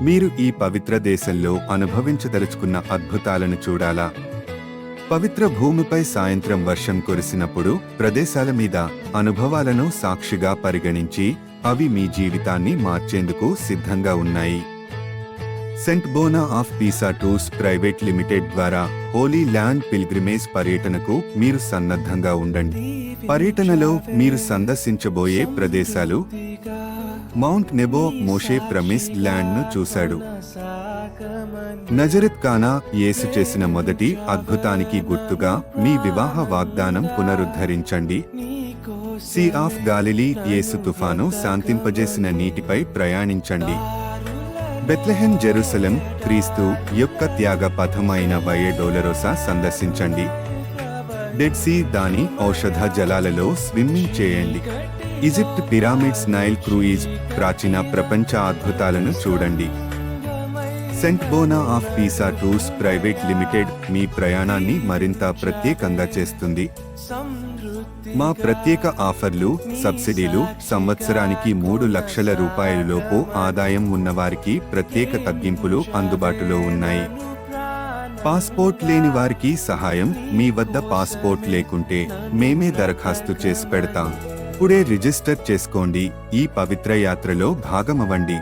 మీరు ఈ పవిత్ర దేశంలో అనుభవించదలుచుకున్న అద్భుతాలను చూడాలా? పవిత్ర భూమిపై సాయంత్రం వర్షం కురిసినప్పుడు ప్రదేశాల మీద అనుభవాలను సాక్షిగా పరిగణించి అవి మీ జీవితాన్ని మార్చేందుకు సిద్ధంగా ఉన్నాయి. Saint Bona of Pisa Tours Private Limited ద్వారా హోలీ ల్యాండ్ పిల్గ్రిమేజ్ పర్యటనకు మీరు సన్నద్ధంగా ఉండండి. పర్యటనలో మీరు సందర్శించబోయే ప్రదేశాలు: మౌంట్ నెబో మోషే ప్రమిస్ ల్యాండ్ ను చూశాడు. నజరెత్ కానా యేసు చేసిన మొదటి అద్భుతానికి గుర్తుగా మీ వివాహ వాగ్దానం పునరుద్ధరించండి. సీ ఆఫ్ గాలిలీ యేసు తుఫాను శాంతింపజేసిన నీటిపై ప్రయాణించండి. బెత్లెహెం జెరూసలేం క్రీస్తు యొక్క త్యాగ పథమైన వయే డోలరోసా సందర్శించండి. డెడ్ సీ దాని ఔషధ జలాలలో స్విమ్మింగ్ చేయండి. ఈజిప్ట్ పిరామిడ్స్ నైల్ క్రూయిజ్ ప్రాచీన ప్రపంచ అద్భుతాలను చూడండి. Saint Bona of Pisa Tours Private Limited మీ ప్రయాణాన్ని మరింత ప్రత్యేకంగా చేస్తుంది. మా ప్రత్యేక ఆఫర్లు, సబ్సిడీలు సంవత్సరానికి 3 లక్షల రూపాయలలోపు ఆదాయం ఉన్నవారికి ప్రత్యేక తగ్గింపులు అందుబాటులో ఉన్నాయి. పాస్పోర్ట్ లేని వారికి సహాయం. మీ వద్ద పాస్పోర్ట్ లేకుంటే మేమే దరఖాస్తు చేసి పెడతాం. ఇప్పుడే రిజిస్టర్ చేసుకోండి. ఈ పవిత్ర యాత్రలో భాగమవ్వండి.